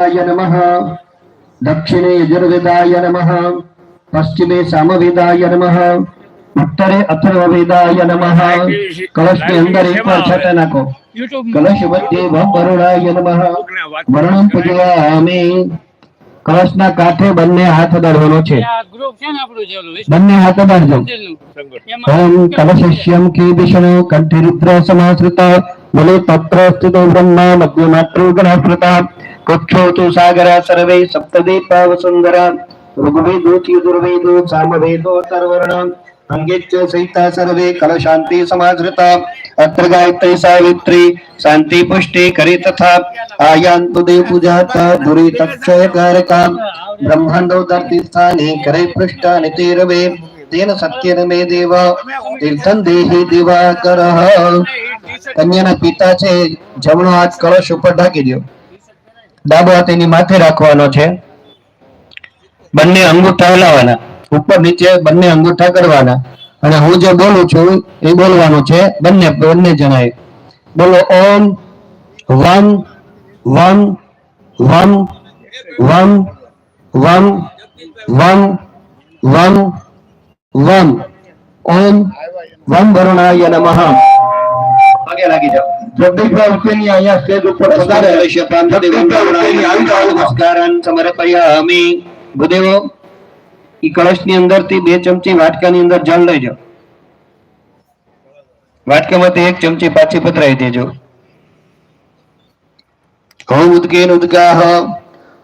नमः दक्षिणे यजुर्वेदाय नमः पश्चिमे सामवेदाय नमः उत्तरे अथर्ववेदाय नमः कलश के अंदर एक बार छटा नाखो कलश मध्ये वरुणाय नमः वरुणं पूजयामि कलश ना काठे बन्ने हाथ अडाडવાનો છે બંને હાથ અડાડજો ओम कलशस्यं की विष्णु कंठे रुद्र समाश्रिता मूले तत्र स्थितो ब्रह्मा मध्ये मातृ गणस्मृता कक्षो तु सागरा सर्वे सप्तदीपा वसुंधरा ऋग्वेदो यजुर्वेदो सामवेदो अथर्वणः अंगेच्च सहिता सर्वे कलशान्ति समाश्रिता अत्र गायत्री सावित्री शांति पुष्टि करी तथा आयान्तु देव पूजाता धुरी तक्षय कारका ब्रह्मांडो दर्ति स्थाने करे पृष्ठानि तीरवे तेन सत्येन मे देव तीर्थं देहि दिवाकरः कन्याना पिता છે જમણો હાથ કળશ ઉપર ઢાંકી દો ડાબો હાથ એની માથે રાખવાનો છે બંને અંગૂઠા હલાવવાના ઉપર નીચે બંને અંગૂઠા કરવાના અને હું જે બોલું છું એ બોલવાનું છે બંને જણાએ બોલો ઓમ વમ વમ વમ વમ વમ વમ વમ वम ओम वम वरुणाय नमः आगे लागी जाओ जगदीशभाई उठेनी અહીંયા સ્ટેજ ઉપર પધારે છે પ્રાંતદેવ વરુણાય નમસ્કારાન સમર્પયામિ ભૂદેવો ઈ કળશની અંદરથી 2 ચમચી વાટકાની અંદર જળ લઈ જાઓ વાટકામાંથી 1 ચમચી પાછી પધરાવી દેજો ઓમ ઉદકેન ઉદગાહ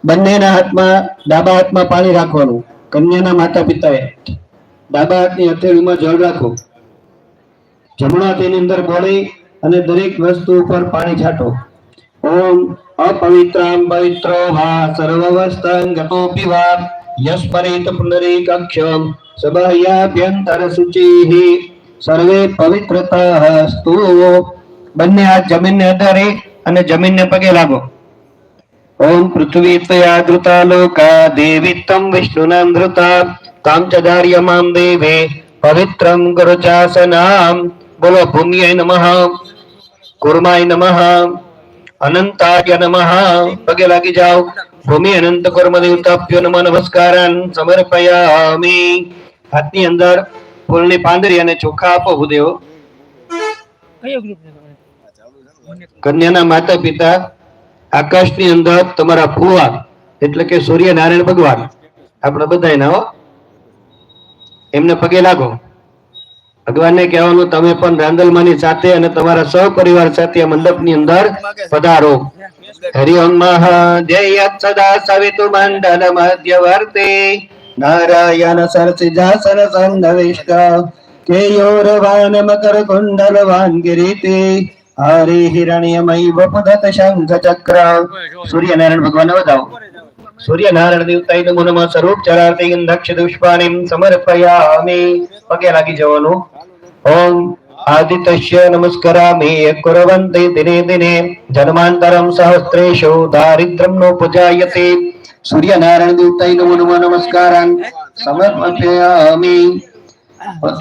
બંનેના હાથમાં ડાબા હાથમાં પાણી રાખવાનું કન્યાના માતા પિતાએ ડાબા હાથની હથેળીમાં જળ રાખો જમણા હાથની અંદર બોળી અને દરેક વસ્તુ ઉપર પાણી છાંટો ઓમ अपवित्रं पवित्रो वा सर्ववस्थं गतोऽपि वा यस्मरेत पुनरेकक्षं सबाह्याभ्यन्तर शुचिः सर्वे पवित्रताः स्तु બંને હાથ જમીનને આધારે અને જમીનને પગે લાગો ઓમ પૃથ્વી ત્વયા ધૃતા લોકા દેવી તમ વિષ્ણુના ધૃતા ताम चदार्यमां देवे पवित्रं गुरुचासनां बोलो भूम्यै नमः कुर्माय नमः अनंताय नमः पगे लागी जाओ भूमि अनंत कर्म देवताभ्यो नमः नमस्कारान् समर्पयामि हाथनी अंदर फूलनी પાંદરી અને ચોખા આપો ભૂદેવો કન્યાના માતા પિતા આકાશની અંદર તમારા ફુવા એટલે કે સૂર્યનારાયણ ભગવાન આપણે બધાયના હો એમને પગે લાગો ભગવાનને કહેવાનું તમે પણ રાંદલમાની સાથે અને તમારા સહપરિવાર સાથે આ મંડપની અંદર પધારો હરિ ઓમ મહાદેય સદા સવિતુ મંડલ મધ્યવર્તે નારાયણ સરસિજાસન સંધવિષ્ટ કેયોરવાન મકર કુંડલવાન કિરીટે હરિ હિરણ્યમય વપુદત શંખ ચક્ર સૂર્યનારાયણ ભગવાનને વધાવો सूर्य नारायण देवताय नमो नमः स्वरूप चरार्थे गंधक्ष दुष्पानिं समर्पयामि पगे लागी जवानो ओम आदित्यस्य नमस्करामि कुर्वन्ते दिने दिने जन्मान्तरं सहस्रेषु दारिद्र्यं नो पूजायते सूर्य नारायण देवताय नमो नमः नमस्कारान् समर्पयामि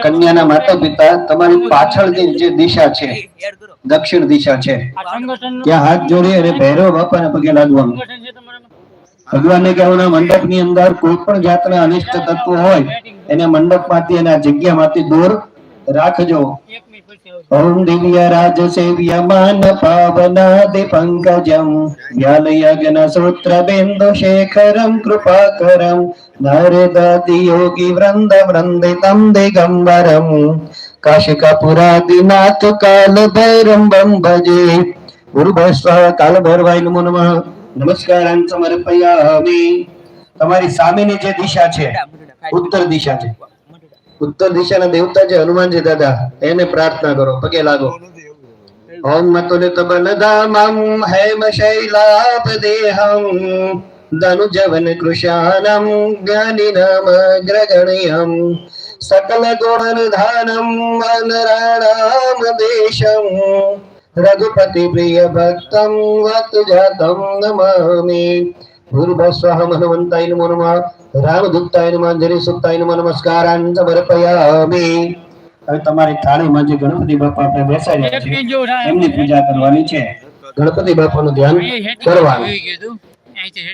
कन्याना माता पिता તમારી પાછળની જે દિશા છે દક્ષિણ દિશા છે ત્યાં હાથ જોડી અને ભૈરવ બાપાને પગે લાગવાનું ભગવાનને કહેવાના મંડપની અંદર કોઈ પણ જાતના અનિષ્ટ તત્વો હોય એને મંડપમાંથી અને આ જગ્યામાંથી દૂર રાખજો ઓમ દિવ્ય રાજ સેવ્યમાન પાવનાદિ પંકજમ વ્યાલયજ્ઞ સૂત્ર બિંદુ શેખરમ કૃપાકરમ નારદાદિ યોગી વૃંદ વૃંદિતમ દિગંબરમ કાશિકાપુરાદિનાથ કાલ ભૈરમ બમ ભજે ગુરુભસ્વ કાલ ભૈરવાય નમો નમઃ નમસ્કારાન સમર્પયામિ તમારી સામેની જે દિશા છે ઉત્તર દિશા છે ઉત્તર દિશાના દેવતા છે હનુમાનજી દાદા એને પ્રાર્થના કરો પગે લાગો ઓમ મતુલિત બલધામં હેમ શૈલાભદેહં ધનુજવન કૃશાનં જ્ઞાનિનામ અગ્રગણ્યં सकल गुण धानम वनराणाम देशम रघुपति प्रिय भक्तम वत जातम नमामि भूर्भस्वः हनुमन्ताय नमो नमः रामदूताय नमः अंजनी सुताय नमः नमस्कारान् समर्पयामि। હવે તમારી થાળીમાં જે ગણપતિ બાપા આપણે બેસાડ્યા છે એમની પૂજા કરવાની છે। ગણપતિ બાપાનું ધ્યાન કરવાનું। અહીંથી